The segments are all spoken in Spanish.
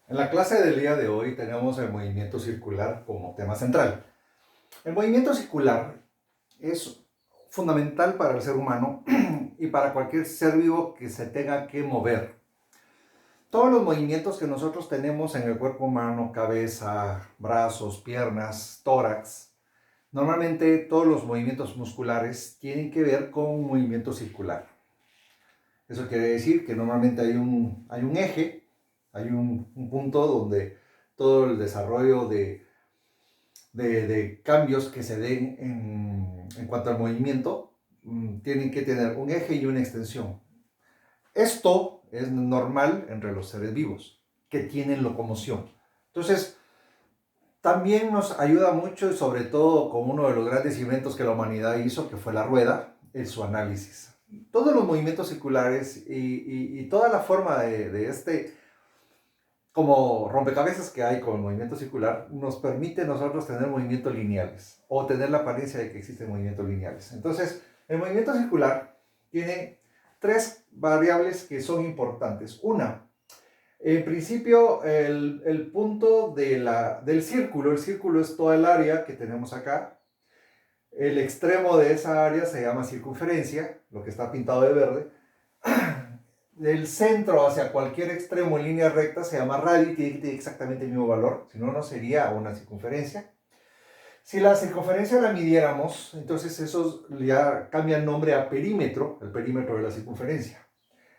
En la clase del día de hoy tenemos el movimiento circular como tema central. El movimiento circular es fundamental para el ser humano y para cualquier ser vivo que se tenga que mover. Todos los movimientos que nosotros tenemos en el cuerpo humano, cabeza, brazos, piernas, tórax, normalmente todos los movimientos musculares tienen que ver con un movimiento circular. Eso quiere decir que normalmente hay un eje, hay un punto donde todo el desarrollo de cambios que se den en cuanto al movimiento tienen que tener un eje y una extensión. Esto es normal entre los seres vivos que tienen locomoción. Entonces, también nos ayuda mucho, y sobre todo con uno de los grandes inventos que la humanidad hizo, que fue la rueda, en su análisis. Todos los movimientos circulares y toda la forma de este como rompecabezas que hay con el movimiento circular nos permite nosotros tener movimientos lineales o tener la apariencia de que existen movimientos lineales. Entonces, el movimiento circular tiene tres variables que son importantes. Una, en principio, el punto del círculo. El círculo es toda el área que tenemos acá. El extremo de esa área se llama circunferencia, lo que está pintado de verde. Del centro hacia cualquier extremo en línea recta se llama radio y tiene que tener exactamente el mismo valor, si no, no sería una circunferencia. Si la circunferencia la midiéramos, entonces eso ya cambia el nombre a perímetro, el perímetro de la circunferencia.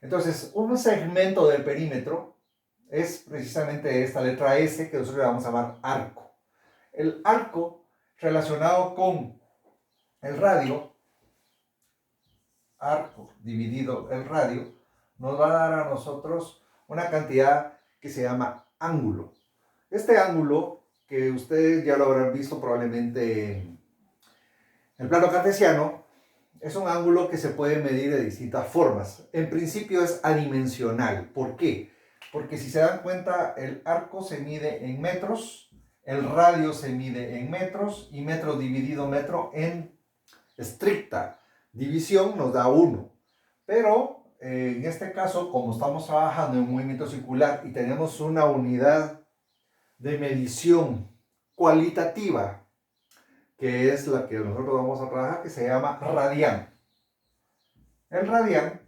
Entonces, un segmento del perímetro es precisamente esta letra S que nosotros le vamos a llamar arco. El arco relacionado con el radio, arco dividido el radio, nos va a dar a nosotros una cantidad que se llama ángulo. Este ángulo, que ustedes ya lo habrán visto probablemente en el plano cartesiano, es un ángulo que se puede medir de distintas formas. En principio es adimensional. ¿Por qué? Porque si se dan cuenta, el arco se mide en metros, el radio se mide en metros y metro dividido metro en estricta división nos da 1. Pero en este caso, como estamos trabajando en un movimiento circular y tenemos una unidad de medición cualitativa, que es la que nosotros vamos a trabajar, que se llama radián. El radián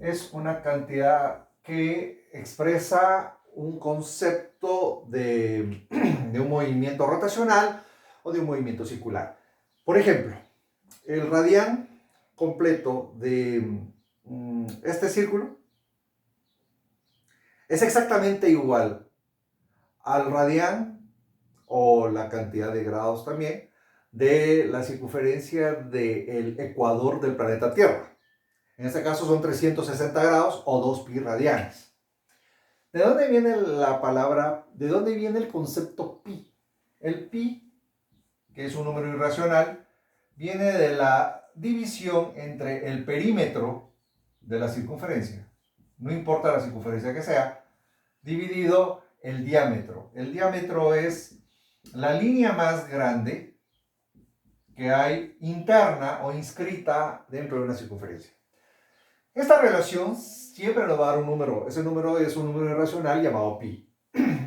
es una cantidad que expresa un concepto de un movimiento rotacional o de un movimiento circular. Por ejemplo, el radián completo de este círculo es exactamente igual al radián, o la cantidad de grados también, de la circunferencia del ecuador del planeta Tierra. En este caso son 360 grados o 2 pi radianes. ¿De dónde viene la palabra, de dónde viene el concepto pi? El pi, que es un número irracional, viene de la división entre el perímetro de la circunferencia, no importa la circunferencia que sea, dividido el diámetro. El diámetro es la línea más grande que hay interna o inscrita dentro de una circunferencia. Esta relación siempre nos va a dar un número. Ese número es un número irracional llamado pi.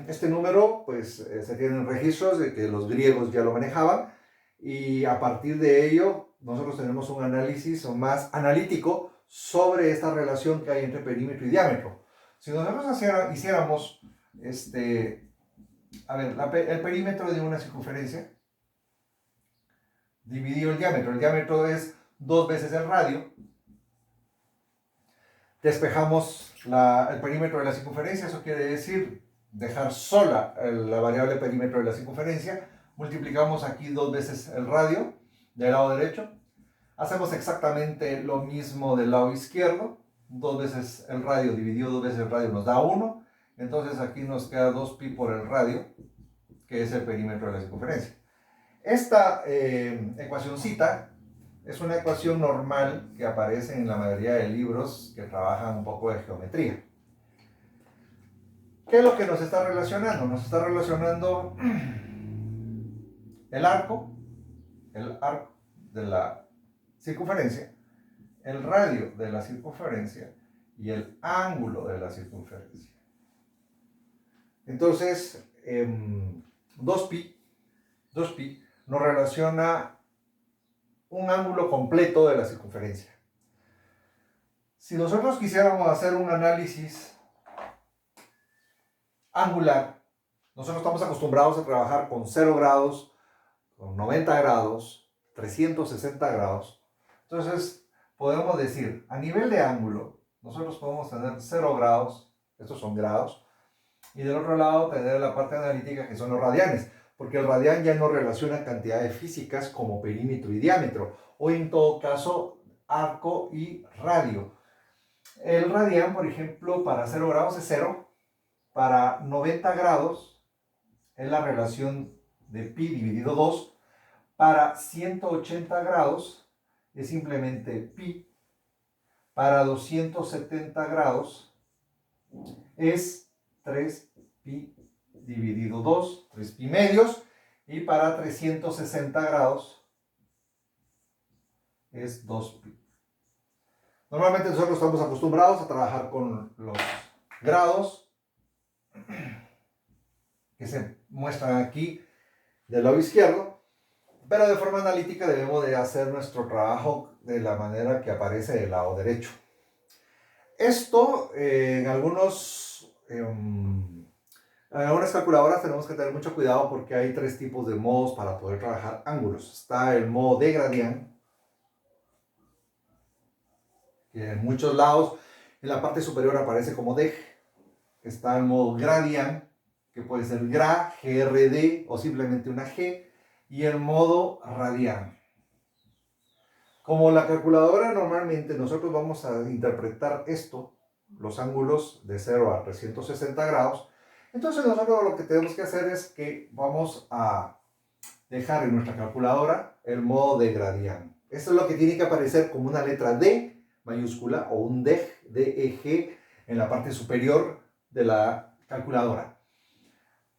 Este número, pues, se tienen registros de que los griegos ya lo manejaban y a partir de ello nosotros tenemos un análisis más analítico sobre esta relación que hay entre perímetro y diámetro. Si nosotros hiciéramos el perímetro de una circunferencia dividido el diámetro es 2 veces el radio, despejamos el perímetro de la circunferencia, eso quiere decir dejar sola la variable perímetro de la circunferencia, multiplicamos aquí 2 veces el radio del lado derecho, hacemos exactamente lo mismo del lado izquierdo, 2 veces el radio dividido 2 veces el radio nos da 1, entonces aquí nos queda 2 pi por el radio, que es el perímetro de la circunferencia. Esta ecuacióncita es una ecuación normal que aparece en la mayoría de libros que trabajan un poco de geometría. ¿Qué es lo que nos está relacionando? Nos está relacionando el arco de la circunferencia, el radio de la circunferencia y el ángulo de la circunferencia. Entonces, 2pi nos relaciona un ángulo completo de la circunferencia. Si nosotros quisiéramos hacer un análisis angular, nosotros estamos acostumbrados a trabajar con 0 grados, con 90 grados, 360 grados. Entonces, podemos decir, a nivel de ángulo, nosotros podemos tener 0 grados, estos son grados, y del otro lado tener la parte analítica que son los radianes, porque el radián ya no relaciona cantidades físicas como perímetro y diámetro, o en todo caso, arco y radio. El radián, por ejemplo, para 0 grados es 0, para 90 grados es la relación de pi dividido 2, para 180 grados es simplemente pi, para 270 grados es 3pi dividido 2, 3pi medios, y para 360 grados es 2pi. Normalmente nosotros estamos acostumbrados a trabajar con los grados que se muestran aquí del lado izquierdo, pero de forma analítica debemos de hacer nuestro trabajo de la manera que aparece del lado derecho. Esto en algunas calculadoras tenemos que tener mucho cuidado porque hay 3 tipos de modos para poder trabajar ángulos. Está el modo de Gradian, que en muchos lados en la parte superior aparece como deg. Está el modo Gradian, que puede ser gra, grd o simplemente una g, y el modo radian. Como la calculadora normalmente nosotros vamos a interpretar esto, los ángulos de 0 a 360 grados, entonces nosotros lo que tenemos que hacer es que vamos a dejar en nuestra calculadora el modo de Gradian. Esto es lo que tiene que aparecer como una letra D mayúscula o un DEG en la parte superior de la calculadora.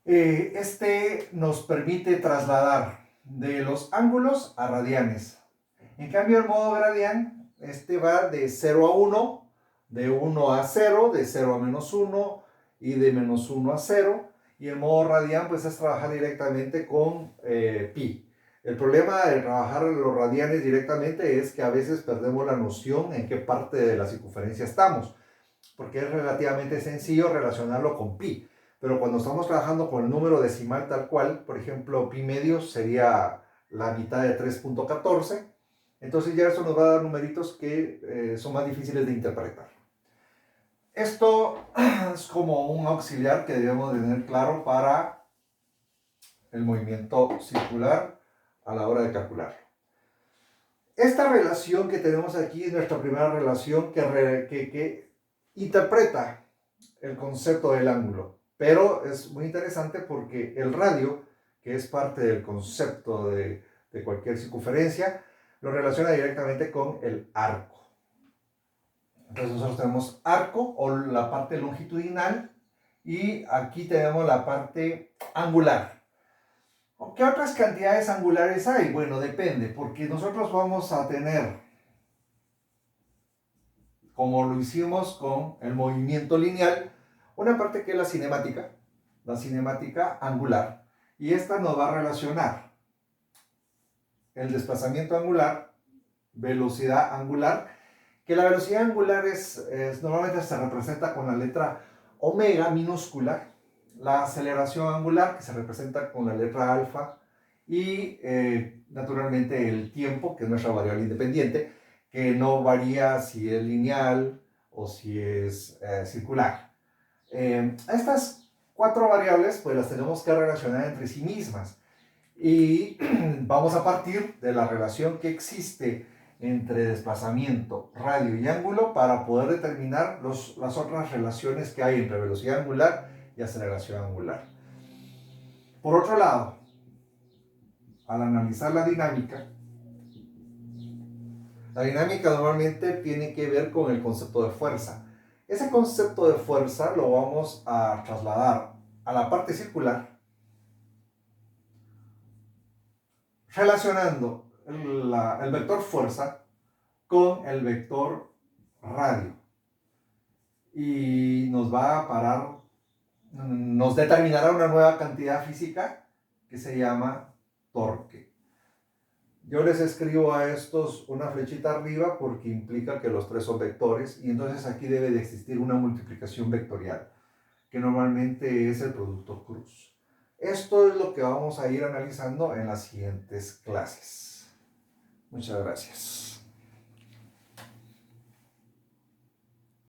Este nos permite trasladar de los ángulos a radianes. En cambio, el modo Gradian, este va de 0 a 1, de 1 a 0, de 0 a menos 1 y de menos 1 a 0. Y el modo radian pues es trabajar directamente con pi. El problema de trabajar los radianes directamente es que a veces perdemos la noción en qué parte de la circunferencia estamos, porque es relativamente sencillo relacionarlo con pi. Pero cuando estamos trabajando con el número decimal tal cual, por ejemplo, pi medios sería la mitad de 3.14, entonces ya eso nos va a dar numeritos que son más difíciles de interpretar. Esto es como un auxiliar que debemos tener claro para el movimiento circular a la hora de calcular. Esta relación que tenemos aquí es nuestra primera relación que interpreta el concepto del ángulo. Pero es muy interesante porque el radio, que es parte del concepto de cualquier circunferencia, lo relaciona directamente con el arco. Entonces nosotros tenemos arco o la parte longitudinal y aquí tenemos la parte angular. ¿Qué otras cantidades angulares hay? Bueno, depende, porque nosotros vamos a tener, como lo hicimos con el movimiento lineal, una parte que es la cinemática angular, y esta nos va a relacionar el desplazamiento angular, velocidad angular, que la velocidad angular normalmente se representa con la letra omega minúscula, la aceleración angular que se representa con la letra alfa y naturalmente el tiempo, que es nuestra variable independiente, que no varía si es lineal o si es circular. Estas 4 variables pues las tenemos que relacionar entre sí mismas y vamos a partir de la relación que existe entre desplazamiento, radio y ángulo para poder determinar las otras relaciones que hay entre velocidad angular y aceleración angular. Por otro lado, al analizar la dinámica normalmente tiene que ver con el concepto de fuerza. Ese concepto de fuerza lo vamos a trasladar a la parte circular relacionando el vector fuerza con el vector radio. Y nos va a parar nos determinará una nueva cantidad física que se llama torque. Yo les escribo a estos una flechita arriba porque implica que los tres son vectores y entonces aquí debe de existir una multiplicación vectorial, que normalmente es el producto cruz. Esto es lo que vamos a ir analizando en las siguientes clases. Muchas gracias.